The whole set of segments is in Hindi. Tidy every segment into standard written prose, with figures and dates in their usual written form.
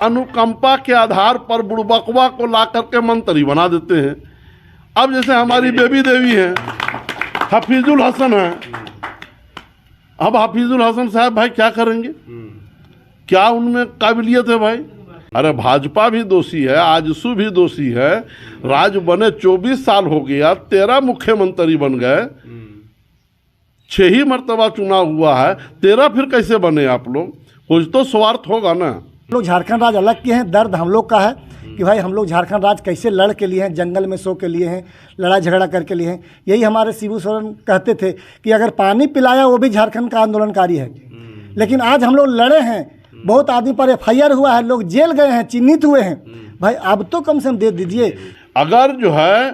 अनुकंपा के आधार पर बुड़बकवा को ला करके मंत्री बना देते हैं। अब जैसे हमारी बेबी देवी हैं, हफीजुल हसन है, अब हफीजुल हसन साहब भाई क्या करेंगे? क्या उनमें काबिलियत है भाई? अरे भाजपा भी दोषी है, आजसू भी दोषी है। राज बने 24 साल हो गया, 13 मुख्यमंत्री बन गए, 6 ही मर्तबा चुनाव हुआ है, 13 फिर कैसे बने आप लोग? कुछ तो स्वार्थ होगा ना। लोग झारखंड राज अलग के हैं, दर्द हम लोग का है कि भाई हम लोग झारखंड राज कैसे लड़ के लिए हैं, जंगल में सो के लिए हैं, लड़ाई झगड़ा करके लिए हैं। यही हमारे शिबू सोरेन कहते थे कि अगर पानी पिलाया वो भी झारखंड का आंदोलनकारी है। लेकिन आज हम लोग लड़े हैं, बहुत आदमी पर FIR हुआ है, लोग जेल गए हैं, चिन्हित हुए हैं। भाई अब तो कम से कम दे दीजिए। अगर जो है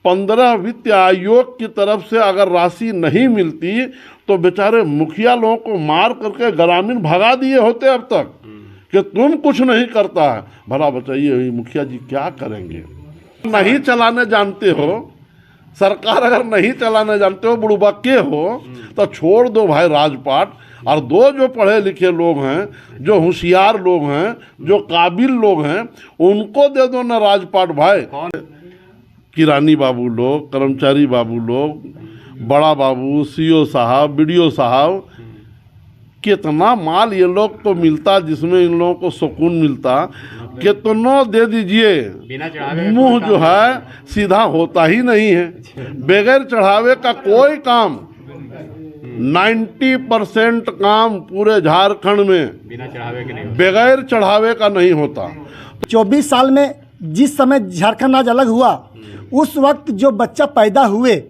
15 वित्त आयोग की तरफ से अगर राशि नहीं मिलती तो बेचारे मुखिया लोगों को मार करके ग्रामीण भगा दिए होते अब तक कि तुम कुछ नहीं करता है। भला बताइए मुखिया जी क्या करेंगे? नहीं चलाने जानते हो, सरकार अगर नहीं चलाने जानते हो, बुड़बक्के हो, तो छोड़ दो भाई राजपाट। और दो जो पढ़े लिखे लोग हैं, जो होशियार लोग हैं, जो काबिल लोग हैं, उनको दे दो ना राजपाट भाई। किरानी बाबू लोग, कर्मचारी बाबू लोग, बड़ा बाबू, CO साहब, BDO साहब, कितना माल ये लोग को मिलता जिसमें इन लोगों को सुकून मिलता, कितनों दे दीजिए, मुंह जो है सीधा होता ही नहीं है। बगैर चढ़ावे का कोई काम, 90% काम पूरे झारखंड में बगैर चढ़ावे का नहीं होता। 24 साल में जिस समय झारखंड राज अलग हुआ, उस वक्त जो बच्चा पैदा हुए,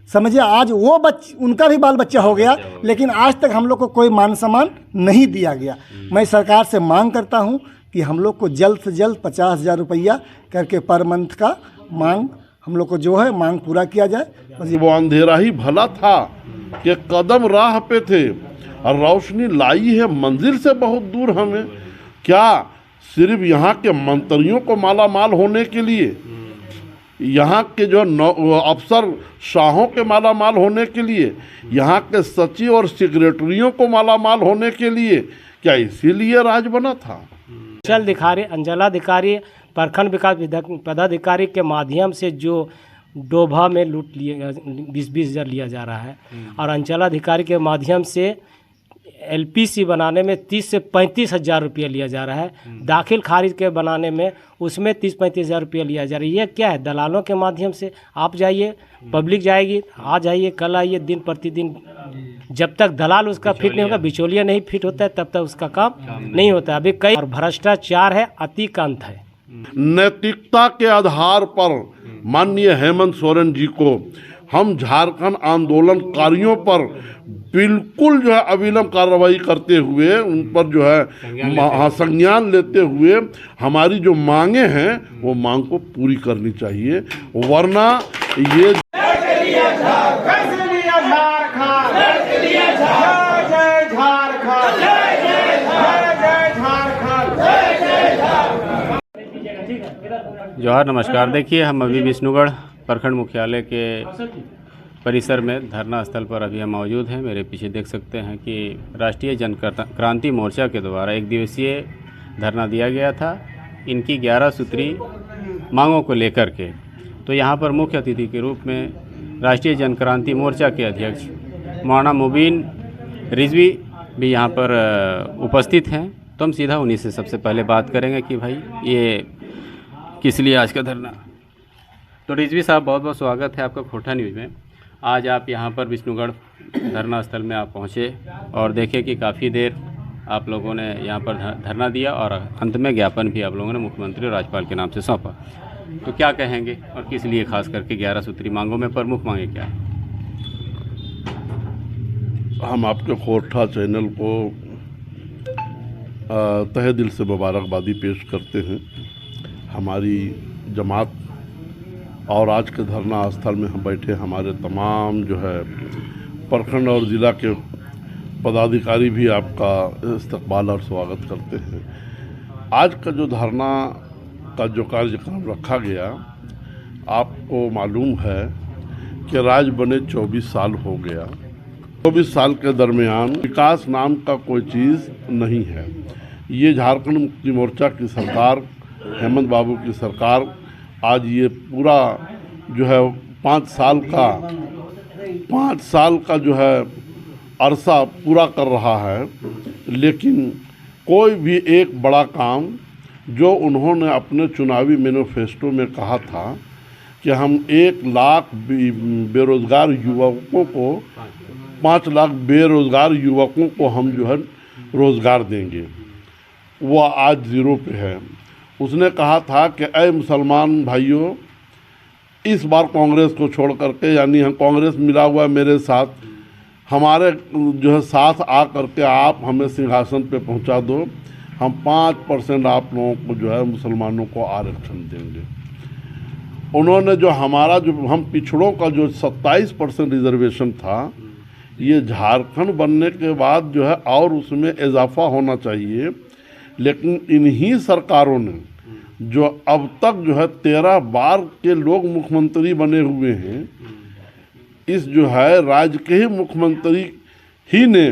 समझिए आज वो उनका भी बाल बच्चा हो गया, लेकिन आज तक हम लोग को कोई मान सम्मान नहीं दिया गया। मैं सरकार से मांग करता हूं कि हम लोग को जल्द से जल्द 50,000 रुपया करके पर मंथ का मांग हम लोग को जो है मांग पूरा किया जाए। वो अंधेरा ही भला था कि कदम राह पे थे और रोशनी लाई है मंजिल से बहुत दूर हमें। क्या सिर्फ यहाँ के मंत्रियों को माला माल होने के लिए, यहाँ के जो अफसर शाहों के माला माल होने के लिए, यहाँ के सचिव और सेक्रेटरियों को माला माल होने के लिए, क्या इसीलिए राज बना था? अंचलाधिकारी, प्रखंड विकास पदाधिकारी के माध्यम से जो डोभा में लूट लिया 20-20 हज़ार लिया जा रहा है, और अंचलाधिकारी के माध्यम से LPC बनाने में 30 से 35 हज़ार रुपया लिया जा रहा है। दाखिल खारिज के बनाने में उसमें 30-35 हज़ार रुपया लिया जा रहा है। ये क्या है? दलालों के माध्यम से आप जाइए, पब्लिक जाएगी, आज आइए कल आइए, दिन प्रतिदिन जब तक दलाल उसका फिट नहीं होगा, बिचौलिया नहीं फिट होता है, तब तक उसका काम नहीं होता। अभी कई और भ्रष्टाचार है, अति का अंत है। नैतिकता के आधार पर माननीय हेमंत सोरेन जी को हम झारखंड आंदोलनकारियों पर बिल्कुल जो है अविलंब कार्रवाई करते हुए, उन पर जो है संज्ञान लेते हुए हमारी जो मांगे हैं वो मांग को पूरी करनी चाहिए, वरना ये जोहार, नमस्कार। देखिए, हम अभी विष्णुगढ़ प्रखंड मुख्यालय के परिसर में धरना स्थल पर अभी हम मौजूद हैं। मेरे पीछे देख सकते हैं कि राष्ट्रीय जन क्रांति मोर्चा के द्वारा 1 दिवसीय धरना दिया गया था इनकी 11 सूत्री मांगों को लेकर के। तो यहाँ पर मुख्य अतिथि के रूप में राष्ट्रीय जन क्रांति मोर्चा के अध्यक्ष मौलाना मुबीन रिजवी भी यहाँ पर उपस्थित हैं। तो हम सीधा उन्हीं से सबसे पहले बात करेंगे कि भाई ये किस लिए आज का धरना। तो रिजवी साहब, बहुत बहुत स्वागत है आपका खोटा न्यूज़ में। आज आप यहाँ पर विष्णुगढ़ धरना स्थल में आप पहुँचे और देखे कि काफ़ी देर आप लोगों ने यहाँ पर धरना दिया और अंत में ज्ञापन भी आप लोगों ने मुख्यमंत्री और राज्यपाल के नाम से सौंपा। तो क्या कहेंगे और किस लिए खास करके 11 सूत्री मांगों में प्रमुख मांगे क्या है? हम आपके खोटा चैनल को तहे दिल से मुबारकबादी पेश करते हैं। हमारी जमात और आज के धरना स्थल में हम बैठे हमारे तमाम जो है प्रखंड और ज़िला के पदाधिकारी भी आपका इस्तकबाल और स्वागत करते हैं। आज का जो धरना का जो कार्यक्रम रखा गया, आपको मालूम है कि राज बने 24 साल हो गया। 24 साल के दरमियान विकास नाम का कोई चीज़ नहीं है। ये झारखंड मुक्ति मोर्चा की सरकार, हेमंत बाबू की सरकार आज ये पूरा जो है 5 साल का जो है अरसा पूरा कर रहा है, लेकिन कोई भी एक बड़ा काम जो उन्होंने अपने चुनावी मैनिफेस्टो में कहा था कि हम 1 लाख बेरोज़गार युवकों को 5 लाख बेरोज़गार युवकों को हम जो है रोज़गार देंगे, वो आज ज़ीरो पे है। उसने कहा था कि ऐ मुसलमान भाइयों, इस बार कांग्रेस को छोड़ करके, यानी हम कांग्रेस मिला हुआ मेरे साथ, हमारे जो है साथ आ करके आप हमें सिंहासन पे पहुंचा दो, हम 5% आप लोगों को जो है मुसलमानों को आरक्षण देंगे। उन्होंने जो हमारा जो हम पिछड़ों का जो 27% रिजर्वेशन था, ये झारखंड बनने के बाद जो है और उसमें इजाफा होना चाहिए, लेकिन इन्हीं सरकारों ने जो अब तक जो है 13 बार के लोग मुख्यमंत्री बने हुए हैं, इस जो है राज्य के ही मुख्यमंत्री ही ने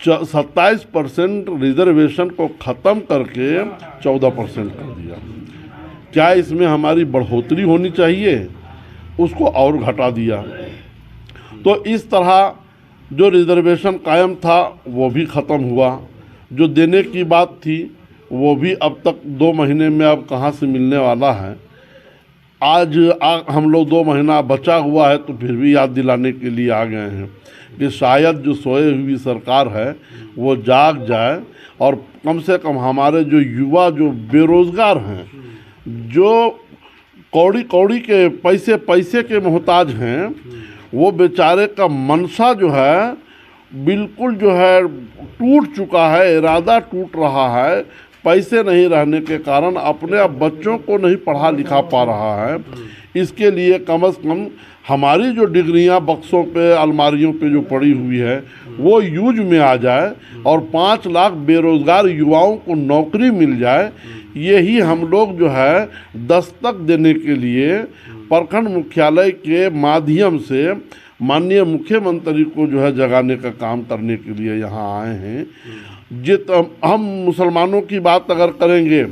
27% रिजर्वेशन को ख़त्म करके 14% कर दिया। क्या इसमें हमारी बढ़ोतरी होनी चाहिए? उसको और घटा दिया। तो इस तरह जो रिजर्वेशन कायम था वो भी ख़त्म हुआ, जो देने की बात थी वो भी अब तक 2 महीने में अब कहाँ से मिलने वाला है। आज हम लोग 2 महीना बचा हुआ है तो फिर भी याद दिलाने के लिए आ गए हैं कि शायद जो सोए हुई सरकार है वो जाग जाए और कम से कम हमारे जो युवा जो बेरोज़गार हैं, जो कौड़ी कौड़ी के पैसे के मोहताज हैं, वो बेचारे का मनसा जो है बिल्कुल जो है टूट चुका है, इरादा टूट रहा है। पैसे नहीं रहने के कारण अपने अब बच्चों को नहीं पढ़ा लिखा पा रहा है। इसके लिए कम से कम हमारी जो डिग्रियां बक्सों पे अलमारियों पे जो पड़ी हुई है वो यूज में आ जाए और 5 लाख बेरोज़गार युवाओं को नौकरी मिल जाए। यही हम लोग जो है दस्तक देने के लिए प्रखंड मुख्यालय के माध्यम से माननीय मुख्यमंत्री को जो है जगाने का काम करने के लिए यहाँ आए हैं। हम मुसलमानों की बात अगर करेंगे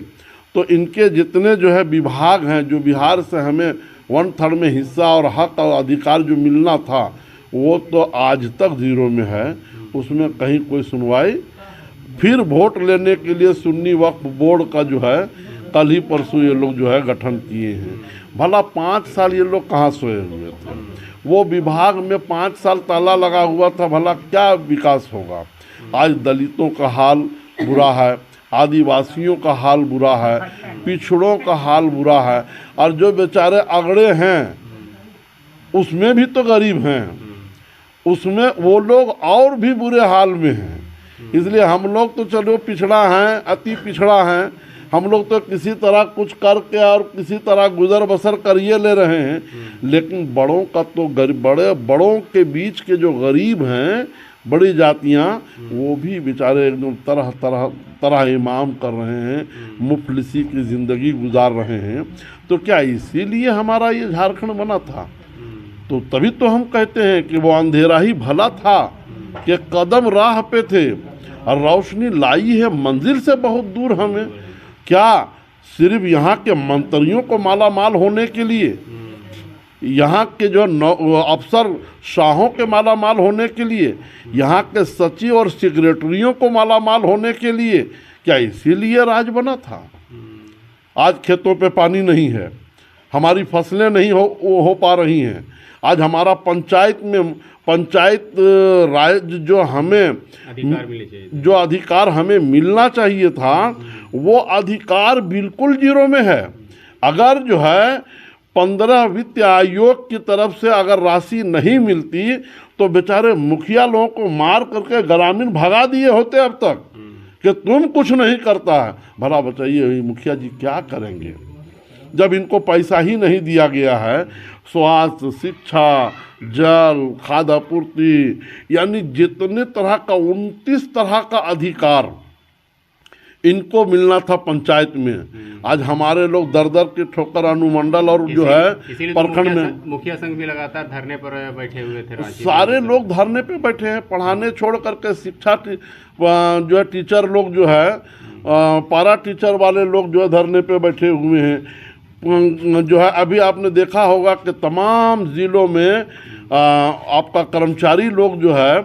तो इनके जितने जो है विभाग हैं, जो बिहार से हमें 1/3 में हिस्सा और हक और अधिकार जो मिलना था वो तो आज तक ज़ीरो में है, उसमें कहीं कोई सुनवाई। फिर वोट लेने के लिए सुन्नी वक्फ बोर्ड का जो है कल ही परसों ये लोग जो है गठन किए हैं। भला 5 साल ये लोग कहाँ सोए हुए थे? वो विभाग में 5 साल ताला लगा हुआ था, भला क्या विकास होगा? आज दलितों का हाल बुरा है, आदिवासियों का हाल बुरा है, पिछड़ों का हाल बुरा है, और जो बेचारे अगड़े हैं उसमें भी तो गरीब हैं, उसमें वो लोग और भी बुरे हाल में हैं। इसलिए हम लोग तो चलो पिछड़ा हैं, अति पिछड़ा हैं, हम लोग तो किसी तरह कुछ करके और किसी तरह गुजर बसर करिए ले रहे हैं, लेकिन बड़ों का तो बड़ों के बीच के जो गरीब हैं, बड़ी जातियां, वो भी बेचारे एकदम तरह इमाम कर रहे हैं, मुफलिसी की ज़िंदगी गुजार रहे हैं। तो क्या इसीलिए हमारा ये झारखंड बना था? तो तभी तो हम कहते हैं कि वो अंधेरा ही भला था कि कदम राह पे थे और रोशनी लाई है मंजिल से बहुत दूर हमें। क्या सिर्फ यहाँ के मंत्रियों को माला माल होने के लिए, यहाँ के जो अफसर शाहों के माला माल होने के लिए, यहाँ के सचिव और सेक्रेटरियों को माला माल होने के लिए, क्या इसीलिए राज बना था? आज खेतों पे पानी नहीं है, हमारी फसलें नहीं हो पा रही हैं। आज हमारा पंचायत राज जो हमें जो अधिकार हमें मिलना चाहिए था, वो अधिकार बिल्कुल जीरो में है। अगर जो है 15 वित्त आयोग की तरफ से अगर राशि नहीं मिलती तो बेचारे मुखिया लोगों को मार करके ग्रामीण भगा दिए होते अब तक कि तुम कुछ नहीं करता है। भला बताइए मुखिया जी क्या करेंगे जब इनको पैसा ही नहीं दिया गया है? स्वास्थ्य, शिक्षा, जल, खाद्य आपूर्ति, यानी जितने तरह का 29 तरह का अधिकार इनको मिलना था पंचायत में। आज हमारे लोग दर दर के ठोकर अनुमंडल और जो है इसीलिए तो प्रखंड में मुखिया संघ भी लगातार धरने पर बैठे हुए थे। रांची सारे लोग धरने पे बैठे हैं। पढ़ाने छोड़ करके शिक्षा जो है टीचर लोग जो है पारा टीचर वाले लोग जो है धरने पे बैठे हुए हैं। जो है अभी आपने देखा होगा कि तमाम ज़िलों में आपका कर्मचारी लोग जो है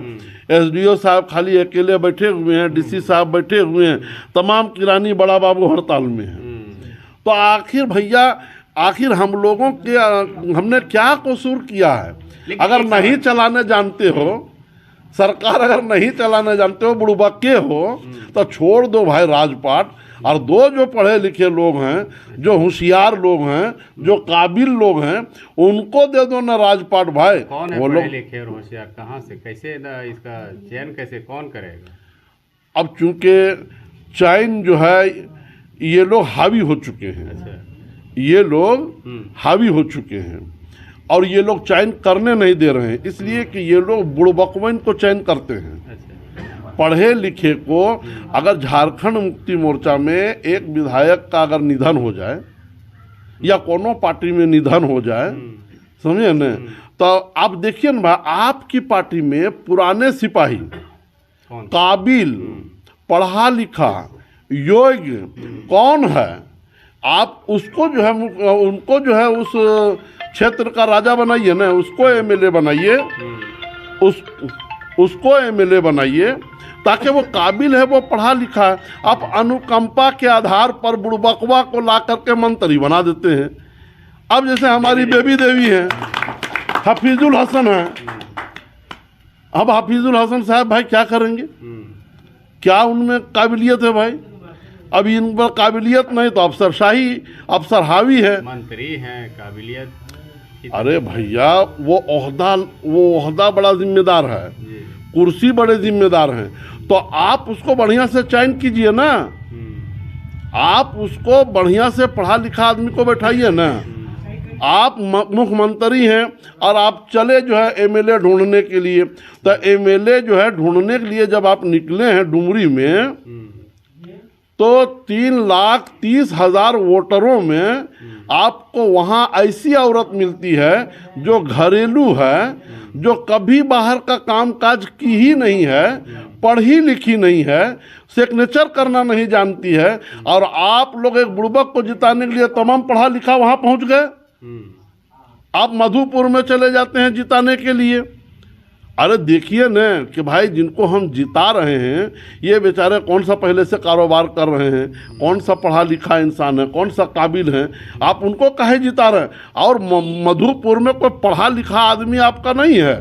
एसडीओ साहब खाली अकेले बैठे हुए हैं, डीसी साहब बैठे हुए हैं, तमाम किरानी बड़ा बाबू हड़ताल में हैं। तो आखिर भैया आखिर हम लोगों के हमने क्या कसूर किया है? अगर नहीं चलाने जानते हो, सरकार अगर नहीं चलाने जानते हो, बुड़बक्के हो, तो छोड़ दो भाई राजपाट। और दो जो पढ़े लिखे लोग हैं, जो होशियार लोग हैं, जो काबिल लोग हैं, उनको दे दो ना राजपाट भाई। कौन है वो पढ़े लोग लिखे और होशियार? कहाँ से कैसे इसका चयन कैसे कौन करेगा? अब चूंकि चयन जो है ये लोग हावी हो चुके हैं। अच्छा। ये लोग हावी हो चुके हैं और ये लोग चयन करने नहीं दे रहे हैं, इसलिए कि ये लोग बुड़बकवन को चयन करते हैं। अच्छा। पढ़े लिखे को अगर झारखंड मुक्ति मोर्चा में एक विधायक का अगर निधन हो जाए या कोनो पार्टी में निधन हो जाए, समझे न, तो आप देखिए ना भाई, आपकी पार्टी में पुराने सिपाही काबिल पढ़ा लिखा योग्य कौन है? आप उसको जो है उनको जो है उस क्षेत्र का राजा बनाइए ना, उसको एमएलए बनाइए, उसको एमएलए बनाइए, ताकि वो काबिल है, वो पढ़ा लिखा है। आप अनुकंपा के आधार पर बुड़बकवा को ला करके मंत्री बना देते हैं। अब जैसे हमारी बेबी देवी है, हफीजुल हसन है। अब हफीजुल हसन साहब भाई क्या करेंगे? क्या उनमें काबिलियत है भाई? अब इन पर काबिलियत नहीं तो अफसरशाही, अफसर हावी है। मंत्री हैं, काबिलियत। अरे भैया वो ओहदा बड़ा जिम्मेदार है, कुर्सी बड़े जिम्मेदार हैं, तो आप उसको बढ़िया से चयन कीजिए ना। आप उसको बढ़िया से पढ़ा लिखा आदमी को बैठाइए ना। आप मुख्यमंत्री हैं और आप चले जो है एमएलए ढूंढने के लिए, तो एमएलए जो है ढूंढने के लिए जब आप निकले हैं डुमरी में, तो 3,30,000 वोटरों में आपको वहाँ ऐसी औरत मिलती है जो घरेलू है, जो कभी बाहर का कामकाज की ही नहीं है, पढ़ी लिखी नहीं है, सिग्नेचर करना नहीं जानती है, और आप लोग एक बुड़बक को जिताने के लिए तमाम पढ़ा लिखा वहाँ पहुँच गए। आप मधुपुर में चले जाते हैं जिताने के लिए। अरे देखिए न कि भाई जिनको हम जिता रहे हैं ये बेचारे कौन सा पहले से कारोबार कर रहे हैं, कौन सा पढ़ा लिखा इंसान है, कौन सा काबिल है, आप उनको काहे जिता रहे हैं? और मधुपुर में कोई पढ़ा लिखा आदमी आपका नहीं है,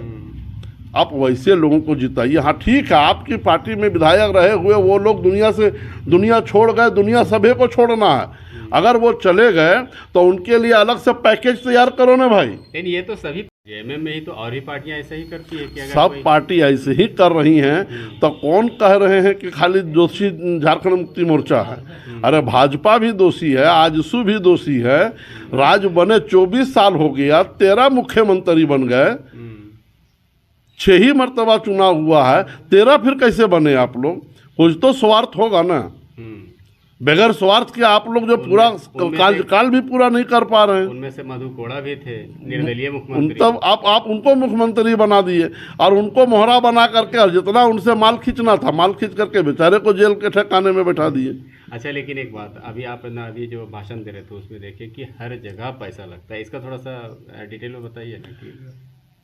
आप वैसे लोगों को जिताइए। हाँ ठीक है, आपकी पार्टी में विधायक रहे हुए वो लोग दुनिया छोड़ गए, दुनिया सभी को छोड़ना है। अगर वो चले गए तो उनके लिए अलग से पैकेज तैयार करो ना भाई। लेकिन ये तो सभी जेएमएम में ही तो और भी पार्टियां ऐसे ही करती है कि अगर सब पार्टी ऐसे ही कर रही हैं, तो कौन कह रहे हैं कि खाली दोषी झारखंड मुक्ति मोर्चा है? अरे भाजपा भी दोषी है, आजसू भी दोषी है। राज बने 24 साल हो गया, 13 मुख्यमंत्री बन गए, 6 ही मर्तबा चुनाव हुआ है, 13 फिर कैसे बने आप लोग? कुछ तो स्वार्थ होगा ना। बगैर स्वार्थ के आप लोग जो पूरा काल भी पूरा नहीं कर पा रहे हैं। उनमें से मधु कोड़ा भी थे, निर्दलीय मुख्यमंत्री। तब आप उनको मुख्यमंत्री बना दिए और उनको मोहरा बना करके, और जितना उनसे माल खींचना था माल खींच करके बेचारे को जेल के ठिकाने में बैठा दिए। अच्छा, लेकिन एक बात, अभी आप ना अभी जो भाषण दे रहे थे उसमें देखिए कि हर जगह पैसा लगता है। इसका थोड़ा सा डिटेल में बताइए ना कि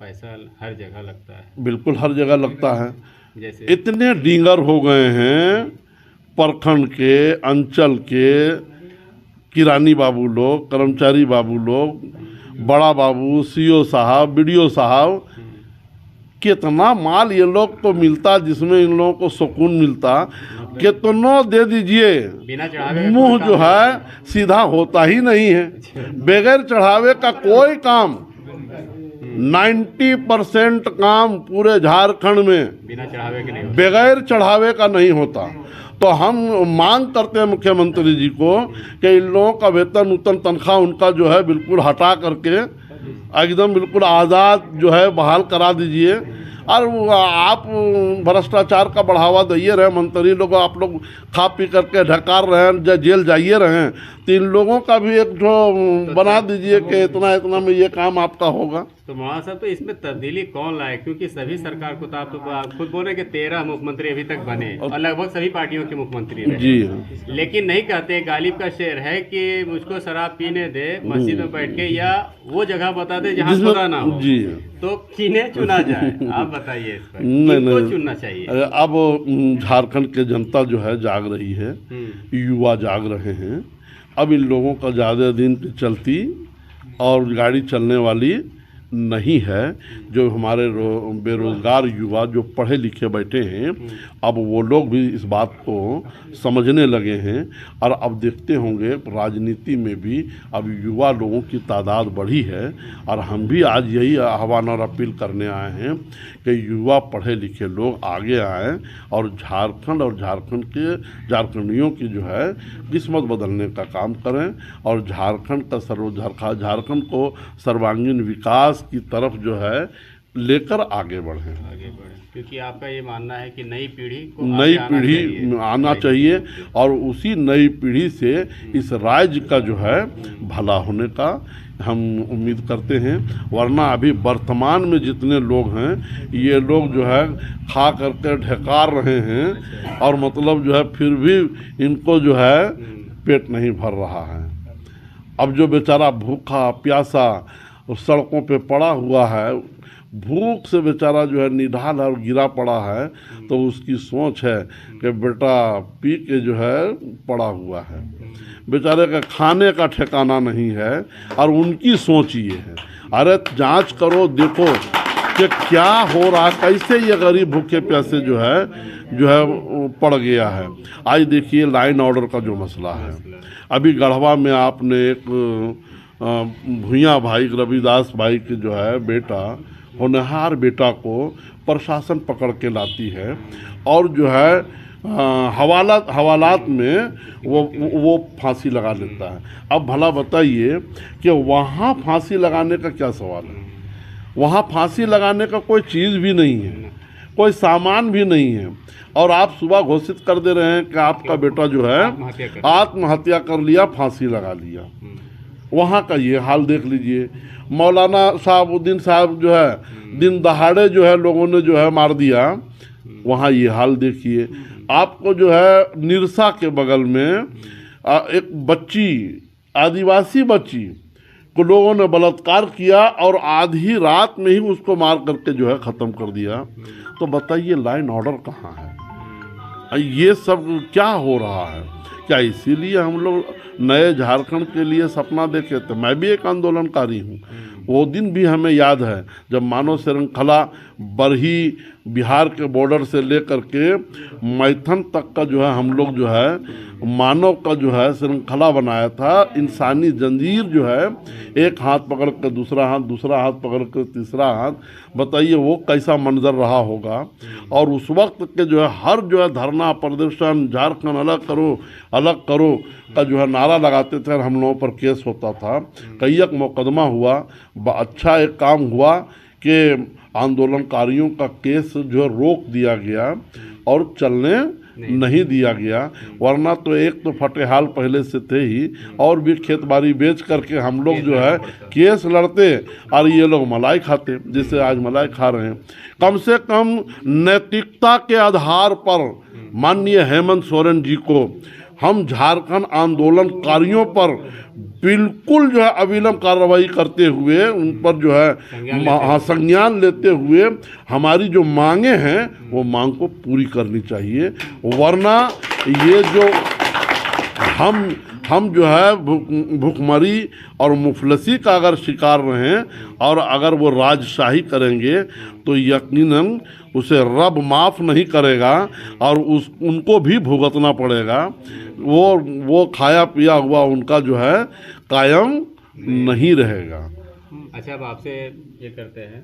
पैसा हर जगह लगता है। बिल्कुल हर जगह लगता है। जैसे इतने डींगर हो गए हैं प्रखंड के, अंचल के किरानी बाबू लोग, कर्मचारी बाबू लोग, बड़ा बाबू, सीओ साहब, बीडीओ साहब, कितना माल ये लोग को मिलता जिसमें इन लोगों को सुकून मिलता। कितनों दे दीजिए, बिना चढ़ावे मुंह जो है सीधा होता ही नहीं है। बगैर चढ़ावे का कोई काम, 90% काम पूरे झारखंड में बिना चढ़ावे के नहीं, बगैर चढ़ावे का नहीं होता। तो हम मांग करते हैं मुख्यमंत्री जी को कि इन लोगों का वेतन तनख्वाह उनका जो है बिल्कुल हटा करके एकदम बिल्कुल आज़ाद जो है बहाल करा दीजिए। और वो आप भ्रष्टाचार का बढ़ावा दिए रहे, मंत्री लोग आप लोग खा पी करके ढकार रहे हैं, जेल जाइए रहे हैं, तो इन लोगों का भी एक जो बना दीजिए कि इतना इतना में ये काम आपका होगा। तो मौलाना साहब, तो इसमें तब्दीली कौन लाए? क्योंकि सभी सरकार को तो आप तो खुद बोल रहे कि 13 मुख्यमंत्री अभी तक बने और लगभग सभी पार्टियों के मुख्यमंत्री रहे। जी हाँ। लेकिन नहीं कहते, गालिब का शेर है कि मुझको शराब पीने दे मस्जिद में बैठ के, या वो जगह बता दे जहाँ खुदा ना हो। जी तो किन्हें चुना जाए? आप बताइए इस पर, नहीं किनको नहीं चुनना चाहिए? अब झारखंड के जनता जो है जाग रही है, युवा जाग रहे हैं। अब इन लोगों का ज़्यादा दिन की चलती और गाड़ी चलने वाली नहीं है। जो हमारे बेरोज़गार युवा जो पढ़े लिखे बैठे हैं, अब वो लोग भी इस बात को समझने लगे हैं। और अब देखते होंगे राजनीति में भी अब युवा लोगों की तादाद बढ़ी है। और हम भी आज यही आह्वान और अपील करने आए हैं कि युवा पढ़े लिखे लोग आगे आएँ और झारखंड और झारखंडियों की जो है किस्मत बदलने का काम करें और झारखंड का झारखंड को सर्वांगीण विकास की तरफ जो है लेकर आगे बढ़ें। क्योंकि आपका ये मानना है कि नई पीढ़ी को नई पीढ़ी आना चाहिए और उसी नई पीढ़ी से इस राज्य का जो है भला होने का हम उम्मीद करते हैं। वरना अभी वर्तमान में जितने लोग हैं, ये लोग जो है खा करके ढकार रहे हैं और मतलब जो है फिर भी इनको जो है पेट नहीं भर रहा है। अब जो बेचारा भूखा प्यासा सड़कों पे पड़ा हुआ है, भूख से बेचारा जो है निढाल और गिरा पड़ा है, तो उसकी सोच है कि बेटा पी के जो है पड़ा हुआ है, बेचारे का खाने का ठिकाना नहीं है। और उनकी सोच ये है, अरे जांच करो देखो कि क्या हो रहा, कैसे ये गरीब भूखे प्यासे जो है पड़ गया है। आज देखिए लाइन ऑर्डर का जो मसला है, अभी गढ़वा में आपने एक भूया भाई रविदास भाई के जो है बेटा, होनहार बेटा को प्रशासन पकड़ के लाती है और जो है हवालात में वो फांसी लगा लेता है। अब भला बताइए कि वहाँ फांसी लगाने का क्या सवाल है? वहाँ फांसी लगाने का कोई चीज़ भी नहीं है, कोई सामान भी नहीं है, और आप सुबह घोषित कर दे रहे हैं कि आपका बेटा जो है आत्महत्या कर लिया, फांसी लगा लिया। वहाँ का ये हाल देख लीजिए। मौलाना साहबुद्दीन साहब जो है दिन दहाड़े जो है लोगों ने जो है मार दिया, वहाँ ये हाल देखिए। आपको जो है निरसा के बगल में एक बच्ची, आदिवासी बच्ची को लोगों ने बलात्कार किया और आधी रात में ही उसको मार करके जो है ख़त्म कर दिया। तो बताइए लाइन ऑर्डर कहाँ है? ये सब क्या हो रहा है? क्या इसीलिए हम लोग नए झारखंड के लिए सपना देखे थे? मैं भी एक आंदोलनकारी हूँ। वो दिन भी हमें याद है जब मानव श्रृंखला बरही बिहार के बॉर्डर से लेकर के मैथन तक का जो है हम लोग जो है मानव का जो है श्रृंखला बनाया था। इंसानी जंजीर जो है, एक हाथ पकड़ कर दूसरा हाथ पकड़ कर तीसरा हाथ, बताइए वो कैसा मंजर रहा होगा। और उस वक्त के जो है हर जो है धरना प्रदर्शन, झारखंड अलग करो का जो है नारा लगाते थे और हम लोगों पर केस होता था। कई एक मुकदमा हुआ। अच्छा एक काम हुआ कि आंदोलनकारियों का केस जो है रोक दिया गया और चलने नहीं दिया गया। वरना तो एक तो फटेहाल पहले से थे ही, और भी खेत बाड़ी बेच करके हम लोग जो है केस लड़ते और ये लोग मलाई खाते, जैसे आज मलाई खा रहे हैं। कम से कम नैतिकता के आधार पर माननीय हेमंत सोरेन जी को हम झारखंड आंदोलनकारियों पर बिल्कुल जो है अविलंब कार्रवाई करते हुए उन पर जो है संज्ञान लेते हुए हमारी जो मांगे हैं वो मांग को पूरी करनी चाहिए। वरना ये जो हम जो है भुखमरी और मुफलसी का अगर शिकार रहें और अगर वो राजशाही करेंगे तो यकीनन उसे रब माफ़ नहीं करेगा और उनको भी भुगतना पड़ेगा। वो खाया पिया हुआ उनका जो है कायम नहीं रहेगा। अच्छा, अब आपसे ये करते हैं,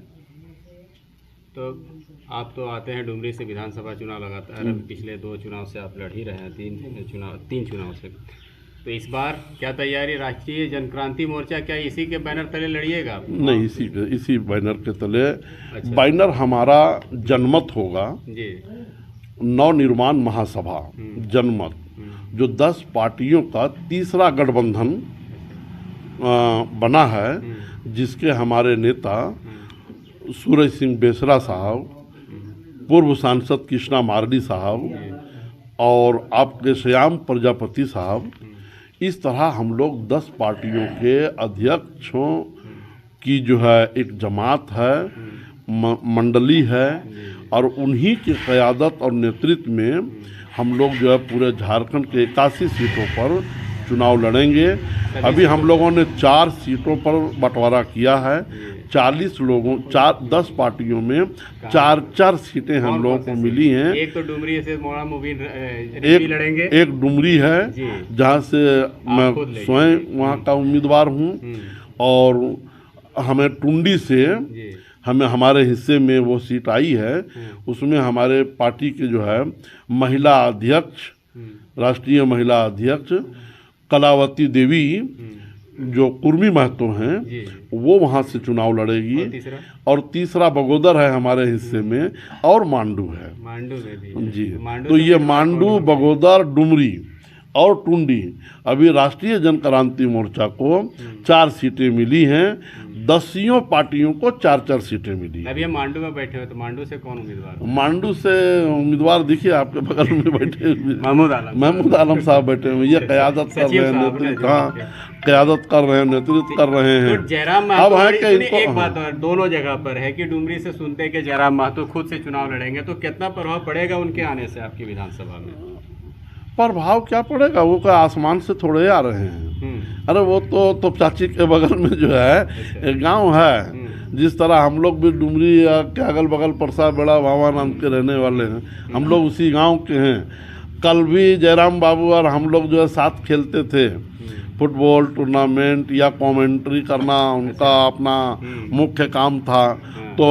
तो आप तो आते हैं डुमरी से, विधानसभा चुनाव लगातार पिछले 2 चुनाव से आप लड़ ही रहे हैं, तीन चुनाव से। तो इस बार क्या तैयारी, राष्ट्रीय जनक्रांति मोर्चा क्या इसी के बैनर तले लड़िएगा आप? नहीं, इसी बैनर के तले। अच्छा। बैनर हमारा जनमत होगा, जी। नवनिर्माण महासभा जनमत, जो 10 पार्टियों का तीसरा गठबंधन बना है, जिसके हमारे नेता सूरज सिंह बेसरा साहब, पूर्व सांसद कृष्णा मार्डी साहब और आपके श्याम प्रजापति साहब, इस तरह हम लोग 10 पार्टियों के अध्यक्षों की जो है एक जमात है, मंडली है, और उन्हीं की क़यादत और नेतृत्व में हम लोग जो है पूरे झारखंड के 81 सीटों पर चुनाव लड़ेंगे। अभी हम लोगों ने 4 सीटों पर बंटवारा किया है। 40 लोगों 10 पार्टियों में 4-4 सीटें हम लोगों को मिली हैं। एक तो डुमरी से मोड़ा मुबीन रिजवी लड़ेंगे, एक डुमरी है जहाँ से मैं स्वयं वहाँ का उम्मीदवार हूँ, और हमें टुंडी से हमारे हिस्से में वो सीट आई है। उसमें हमारे पार्टी के जो है महिला अध्यक्ष, राष्ट्रीय महिला अध्यक्ष कलावती देवी जो कुर्मी महतो हैं, वो वहाँ से चुनाव लड़ेगी। और तीसरा बगोदर है हमारे हिस्से में, और मांडू है। मांडू में भी जी। तो ये मांडू, बगोदर, डुमरी और टुंडी, अभी राष्ट्रीय जनक्रांति मोर्चा को 4 सीटें मिली हैं। 10 पार्टियों को 4-4 सीटें मिली। अभी हम मांडू में बैठे हो, तो मांडू से कौन उम्मीदवार? मांडू से उम्मीदवार देखिए आपके बगल में बैठे महमूद आलम साहब बैठे हुए। ये क़यादत कर रहे हैं, नेतृत्व, हाँ, क़यादत कर रहे हैं, नेतृत्व कर रहे हैं। तो जयराम महतो, अब है कि इनको एक बात और दोनों जगह पर है कि डुमरी से सुनते हैं कि जयराम महतो खुद से चुनाव लड़ेंगे, तो कितना प्रभाव पड़ेगा उनके आने से आपकी विधानसभा में? प्रभाव क्या पड़ेगा, वो क्या आसमान से थोड़े आ रहे हैं। अरे वो तो चाची के बगल में जो है गांव है। जिस तरह हम लोग भी डुमरी के अगल बगल परसा बेड़ा भावा नाम के रहने वाले हैं, हम लोग उसी गांव के हैं। कल भी जयराम बाबू और हम लोग जो है साथ खेलते थे, फुटबॉल टूर्नामेंट या कमेंट्री करना उनका अपना मुख्य काम था। तो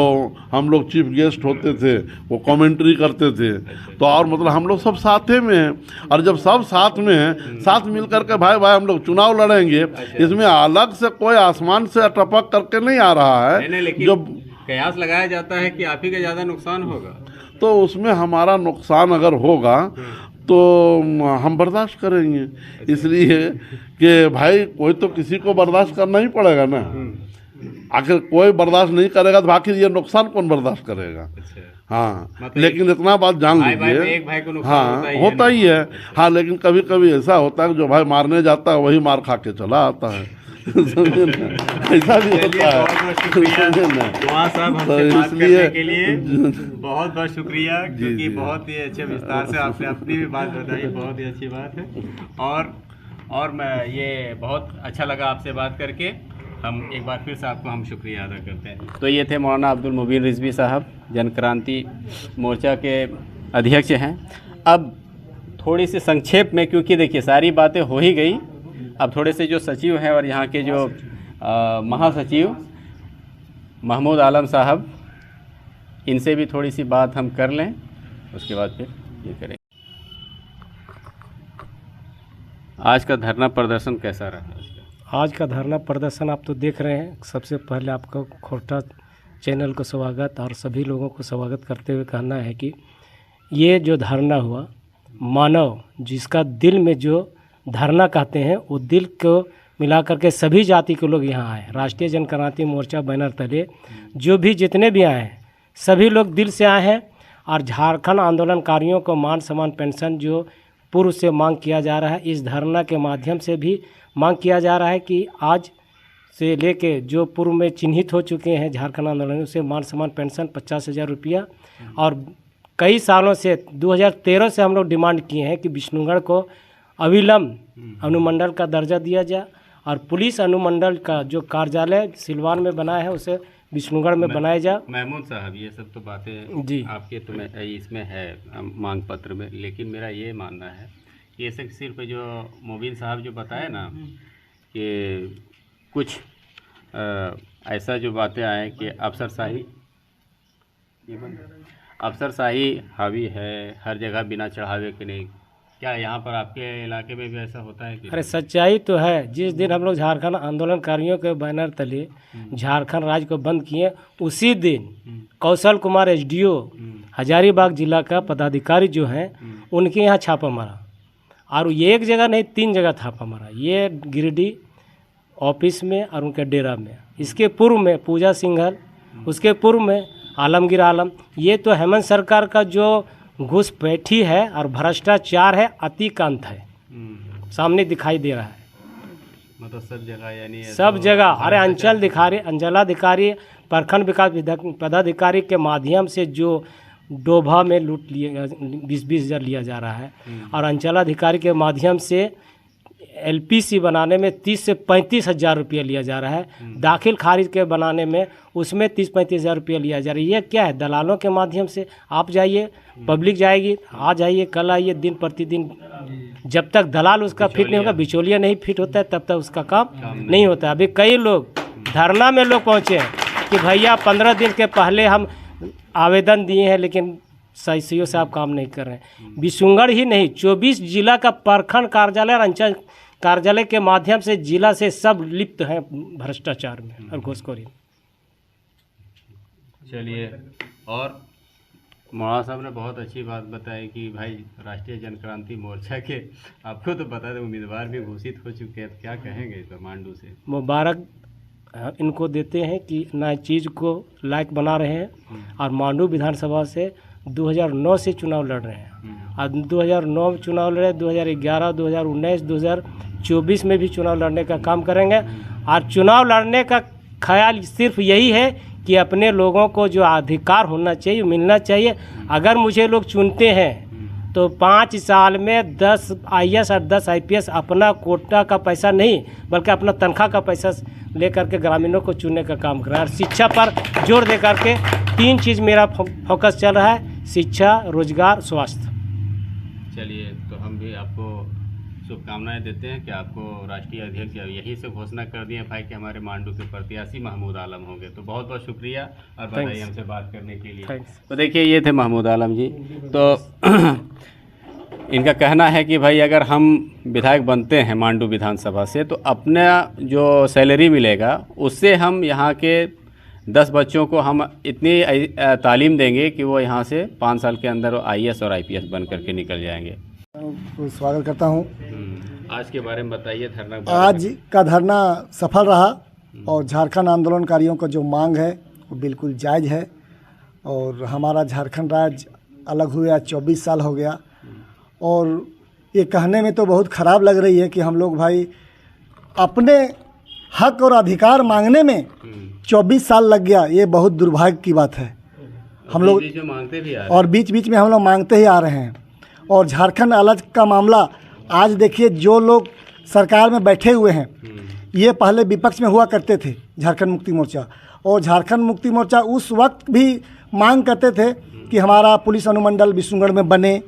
हम लोग चीफ गेस्ट होते थे, वो कमेंट्री करते थे। तो और मतलब हम लोग सब साथे में हैं, और जब सब साथ में हैं, साथ मिल करके भाई हम लोग चुनाव लड़ेंगे। इसमें अलग से कोई आसमान से टपक करके नहीं आ रहा है। जो कयास लगाया जाता है कि आप ही का ज़्यादा नुकसान होगा, तो उसमें हमारा नुकसान अगर होगा तो हम बर्दाश्त करेंगे। इसलिए कि भाई कोई तो किसी को बर्दाश्त करना ही पड़ेगा ना। आखिर कोई बर्दाश्त नहीं करेगा तो आखिर ये नुकसान कौन बर्दाश्त करेगा? हाँ, मतलब लेकिन इतना बात जान लीजिए, हाँ होता ही है। हाँ, लेकिन कभी कभी ऐसा होता है कि जो भाई मारने जाता है वही मार खा के चला आता है। ऐसा भी होता है। तो इसलिए बहुत बहुत शुक्रिया, क्योंकि बहुत ही अच्छे विस्तार से आपने अपनी भी बात बताई, बहुत ही अच्छी बात है। और मैं ये बहुत अच्छा लगा आपसे बात करके। हम एक बार फिर से आपको हम शुक्रिया अदा करते हैं। तो ये थे मौलाना अब्दुल मुबीन रिजवी साहब, जनक्रांति मोर्चा के अध्यक्ष हैं। अब थोड़ी सी संक्षेप में, क्योंकि देखिए सारी बातें हो ही गई, अब थोड़े से जो सचिव हैं और यहाँ के जो महासचिव महमूद आलम साहब, इनसे भी थोड़ी सी बात हम कर लें, उसके बाद फिर ये करेंगे। आज का धरना प्रदर्शन कैसा रहा? आज का धरना प्रदर्शन आप तो देख रहे हैं। सबसे पहले आपका खोटा चैनल को स्वागत और सभी लोगों को स्वागत करते हुए कहना है कि ये जो धरना हुआ, मानव जिसका दिल में जो धरना कहते हैं, वो दिल को मिला करके सभी जाति के लोग यहाँ आए। राष्ट्रीय जनक्रांति मोर्चा बैनर तले जो भी जितने भी आए हैं, सभी लोग दिल से आए हैं। और झारखंड आंदोलनकारियों को मान सम्मान पेंशन जो पूर्व से मांग किया जा रहा है, इस धरना के माध्यम से भी मांग किया जा रहा है कि आज से लेके जो पूर्व में चिन्हित हो चुके हैं झारखंड आंदोलन, उसे मान सम्मान पेंशन 50,000 रुपया। और कई सालों से 2013 से हम लोग डिमांड किए हैं कि विष्णुगढ़ को अविलंब अनुमंडल का दर्जा दिया जाए, और पुलिस अनुमंडल का जो कार्यालय सिलवान में बना है उसे विष्णुगढ़ में बनाया जाए। महमूद साहब, ये सब तो बातें जी आपके तो इसमें है मांग पत्र में, लेकिन मेरा ये मानना है ये सिर्फ जो मुबीन साहब जो बताए ना कि कुछ ऐसा जो बातें आए कि अफसरशाही हावी है हर जगह बिना चढ़ावे के नहीं क्या यहाँ पर आपके इलाके में भी ऐसा होता है कि? अरे सच्चाई तो है। जिस दिन हम लोग झारखंड आंदोलनकारियों के बैनर तले झारखंड राज्य को बंद किए, उसी दिन कौशल कुमार एसडीओ हजारीबाग जिला का पदाधिकारी जो है उनके यहाँ छापा मारा, और ये एक जगह नहीं 3 जगह छापा मारा। ये गिरिडीह ऑफिस में और उनके डेरा में। इसके पूर्व में पूजा सिंघल, उसके पूर्व में आलमगीर आलम। ये तो हेमंत सरकार का जो घुसपैठी है और भ्रष्टाचार है, अतिकांत है, सामने दिखाई दे रहा है। मतलब सब जगह, यानी सब जगह। अरे अंचलाधिकारी प्रखंड विकास पदाधिकारी के माध्यम से जो डोभा में लूट लिए 20-20 हज़ार लिया जा रहा है, और अंचलाधिकारी के माध्यम से एलपीसी बनाने में 30 से 35 हज़ार रुपया लिया जा रहा है। दाखिल खारिज के बनाने में उसमें 30-35 हज़ार रुपया लिया जा रहा है। ये क्या है? दलालों के माध्यम से आप जाइए, पब्लिक जाएगी, आज आइए कल आइए, दिन प्रतिदिन जब तक दलाल उसका फिट नहीं होगा, बिचौलिया नहीं फिट होता है, तब तक उसका काम नहीं होता है। अभी कई लोग धरना में लोग पहुँचे हैं कि भैया 15 दिन के पहले हम आवेदन दिए हैं, लेकिन सही से आप काम नहीं कर रहे हैं। बिशुनगढ़ ही नहीं, 24 जिला का प्रखंड कार्यालय और अंचल कार्यालय के माध्यम से जिला से सब लिप्त हैं भ्रष्टाचार में और घूसखोरी में। चलिए, और मौलाना साहब ने बहुत अच्छी बात बताई कि भाई राष्ट्रीय जनक्रांति मोर्चा के आपको तो पता है उम्मीदवार भी घोषित हो चुके हैं, क्या कहेंगे इस पर मांडू से? मुबारक इनको देते हैं कि नए चीज़ को लायक बना रहे हैं, और मांडू विधानसभा से 2009 से चुनाव लड़ रहे हैं, और 2009 में चुनाव लड़े, 2011, 2019, 2024 में भी चुनाव लड़ने का काम करेंगे। और चुनाव लड़ने का ख्याल सिर्फ यही है कि अपने लोगों को जो अधिकार होना चाहिए मिलना चाहिए। अगर मुझे लोग चुनते हैं तो 5 साल में 10 IAS और 10 IPS अपना कोटा का पैसा नहीं, बल्कि अपना तनख्वाह का पैसा लेकर के ग्रामीणों को चुनने का काम कर रहा है। और शिक्षा पर जोर दे करके 3 चीज़ मेरा फोकस चल रहा है: शिक्षा, रोजगार, स्वास्थ्य। चलिए, तो हम भी आपको शुभकामनाएं देते हैं कि आपको राष्ट्रीय अध्यक्ष यहीं से घोषणा कर दिए भाई कि हमारे मांडू के प्रत्याशी महमूद आलम होंगे। तो बहुत बहुत शुक्रिया और बधाई हमसे बात करने के लिए। तो देखिए, ये थे महमूद आलम जी। तो इनका कहना है कि भाई अगर हम विधायक बनते हैं मांडू विधानसभा से, तो अपना जो सैलरी मिलेगा उससे हम यहाँ के 10 बच्चों को हम इतनी तालीम देंगे कि वो यहाँ से 5 साल के अंदर IAS और IPS बन करके निकल जाएंगे। स्वागत करता हूँ। आज के बारे में बताइए, धरना आज का धरना सफल रहा, और झारखंड आंदोलनकारियों का जो मांग है वो बिल्कुल जायज़ है। और हमारा झारखंड राज्य अलग हुए आज 24 साल हो गया, और ये कहने में तो बहुत ख़राब लग रही है कि हम लोग भाई अपने हक और अधिकार मांगने में 24 साल लग गया। ये बहुत दुर्भाग्य की बात है। हम लोग मांगते भी और बीच बीच में हम लोग मांगते ही आ रहे हैं। और झारखंड अलग का मामला आज देखिए, जो लोग सरकार में बैठे हुए हैं, ये पहले विपक्ष में हुआ करते थे झारखंड मुक्ति मोर्चा, और झारखंड मुक्ति मोर्चा उस वक्त भी मांग करते थे कि हमारा पुलिस अनुमंडल बिशुनगढ़ में बने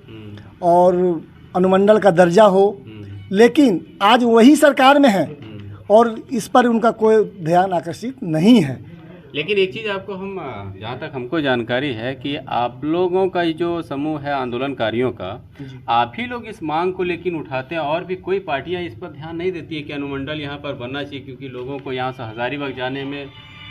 और अनुमंडल का दर्जा हो। लेकिन आज वही सरकार में है और इस पर उनका कोई ध्यान आकर्षित नहीं है। लेकिन एक चीज़ आपको हम, जहाँ तक हमको जानकारी है कि आप लोगों का जो समूह है आंदोलनकारियों का, आप ही लोग इस मांग को लेकिन उठाते हैं, और भी कोई पार्टियां इस पर ध्यान नहीं देती है कि अनुमंडल यहाँ पर बनना चाहिए, क्योंकि लोगों को यहाँ से हजारीबाग जाने में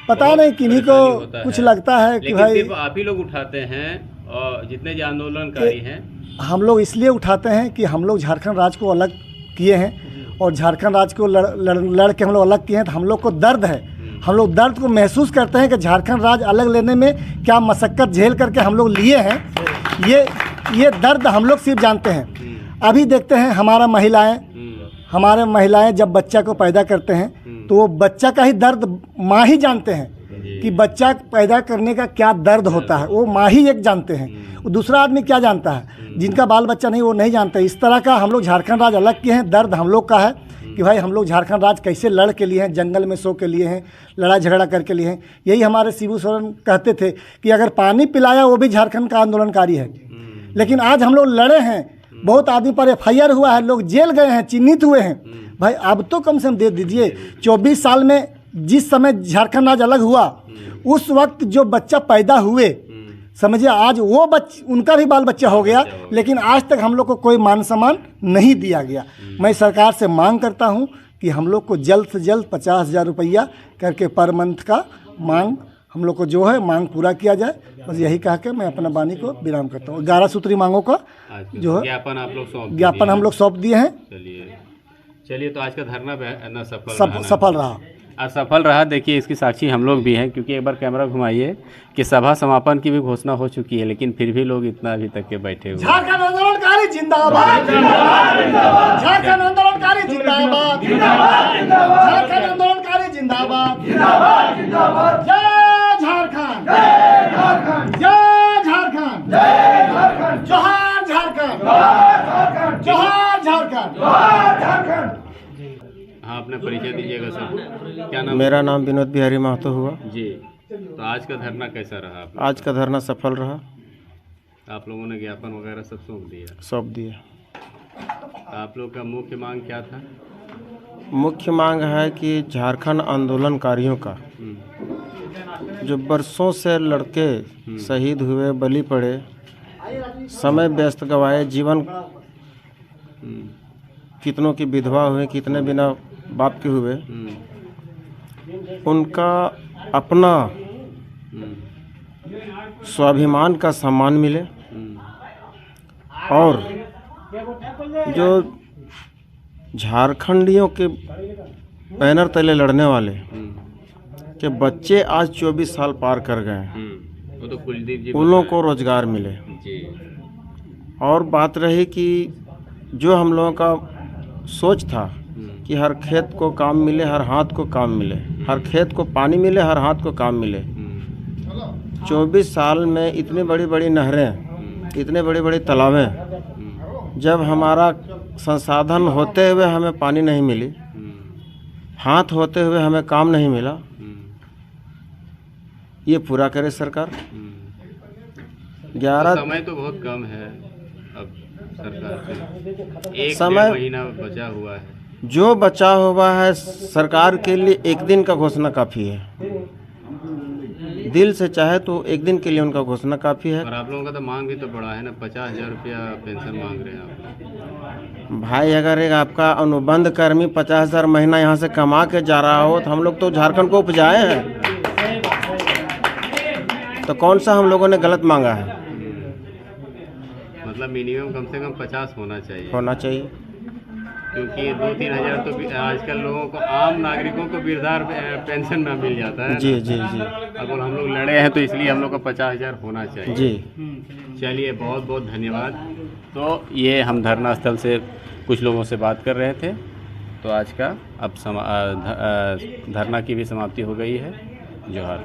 पता नहीं किन्हीं को कुछ लगता है कि भाई सिर्फ आप ही लोग उठाते हैं, और जितने जो आंदोलनकारी हैं। हम लोग इसलिए उठाते हैं कि हम लोग झारखंड राज्य को अलग किए हैं, और झारखंड राज्य को लड़ के हम लोग अलग किए हैं, तो हम लोग को दर्द है। हम लोग दर्द को महसूस करते हैं कि झारखंड राज्य अलग लेने में क्या मशक्क़त झेल करके हम लोग लिए हैं। ये दर्द हम लोग सिर्फ जानते हैं। अभी देखते हैं हमारे महिलाएं जब बच्चा को पैदा करते हैं, तो वो बच्चा का ही दर्द माँ ही जानते हैं कि बच्चा पैदा करने का क्या दर्द होता है। वो माँ ही एक जानते हैं, वो दूसरा आदमी क्या जानता है, जिनका बाल बच्चा नहीं वो नहीं जानते। इस तरह का हम लोग झारखंड राज्य अलग किए हैं। दर्द हम लोग का है कि भाई हम लोग झारखंड राज्य कैसे लड़ के लिए हैं, जंगल में सो के लिए हैं, लड़ाई झगड़ा करके लिए हैं। यही हमारे शिबू सोरेन कहते थे कि अगर पानी पिलाया वो भी झारखंड का आंदोलनकारी है। लेकिन आज हम लोग लड़े हैं, बहुत आदमी पर FIR हुआ है, लोग जेल गए हैं, चिन्हित हुए हैं। भाई अब तो कम से कम दे दीजिए। 24 साल में जिस समय झारखंड राज्य अलग हुआ, उस वक्त जो बच्चा पैदा हुए, समझिए आज वो उनका भी बाल बच्चा हो गया, लेकिन आज तक हम लोग को कोई मान सम्मान नहीं दिया गया। मैं सरकार से मांग करता हूं कि हम लोग को जल्द से जल्द 50,000 रुपया करके पर मंथ का मांग हम लोग को जो है मांग पूरा किया जाए। बस यही कह के मैं अपना वाणी को विराम करता हूँ। 11 सूत्री मांगों का जो है ज्ञापन आप लोग ज्ञापन हम लोग सौंप दिए हैं। चलिए तो आज का धरना ना सफल रहा। असफल रहा। देखिए इसकी साक्षी हम लोग भी हैं, क्योंकि एक बार कैमरा घुमाइए कि सभा समापन की भी घोषणा हो चुकी है, लेकिन फिर भी लोग इतना अभी तक के बैठे हुए। झारखंड आंदोलनकारी जिंदाबाद, झारखंड आंदोलनकारी जिंदाबाद, झारखंड आंदोलनकारी जिंदाबाद, जय झारखंड, जय झारखंड, जोहार झारखंड, जोहार झारखंड। हाँ, अपना परिचय दीजिएगा सर। क्या नाम? मेरा नाम विनोद बिहारी महतो हुआ जी। तो आज का धरना कैसा रहा आप? आज का धरना सफल रहा। आप लोगों ने ज्ञापन वगैरह सब सौंप दिया? आप लोग का मुख्य मांग क्या था? मुख्य मांग है कि झारखंड आंदोलनकारियों का जो बरसों से लड़के शहीद हुए, बलि पड़े, समय व्यस्त गवाए, जीवन कितनों की विधवा हुए, कितने बिना बाप के हुए, उनका अपना स्वाभिमान का सम्मान मिले, और जो झारखंडियों के बैनर तले लड़ने वाले के बच्चे आज 24 साल पार कर गए हैं, वो तो कुलदीप जी, उन लोगों को रोजगार मिले जी। और बात रही कि जो हम लोगों का सोच था कि हर खेत को काम मिले, हर हाथ को काम मिले, हर खेत को पानी मिले, हर हाथ को काम मिले। 24 साल में इतनी बड़ी बड़ी नहरें, इतने बड़े बड़े तालाबें, जब हमारा संसाधन होते हुए हमें पानी नहीं मिली, हाथ होते हुए हमें काम नहीं मिला, ये पूरा करे सरकार। 11 समय तो बहुत कम है अब सरकार से, एक समय महीना बचा हुआ है। जो बचा हुआ है सरकार के लिए एक दिन का घोषणा काफ़ी है। दिल से चाहे तो एक दिन के लिए उनका घोषणा काफ़ी है। और आप लोगों का तो मांग भी तो बड़ा है ना, 50,000 रुपया पेंशन मांग रहे हैं आप लोग। भाई अगर एक आपका अनुबंध कर्मी 50,000 महीना यहाँ से कमा के जा रहा हो, तो हम लोग तो झारखंड को उपजाए हैं, तो कौन सा हम लोगों ने गलत मांगा है? मतलब मिनिमम कम से कम 50 होना चाहिए, क्योंकि 2-3 हज़ार तो आजकल लोगों को, आम नागरिकों को वृद्धा पेंशन में मिल जाता है। जी जी जी। अगर हम लोग लड़े हैं तो इसलिए हम लोग को 50,000 होना चाहिए जी। चलिए, बहुत बहुत धन्यवाद। तो ये हम धरना स्थल से कुछ लोगों से बात कर रहे थे। तो आज का अब धरना की भी समाप्ति हो गई है। जोहार।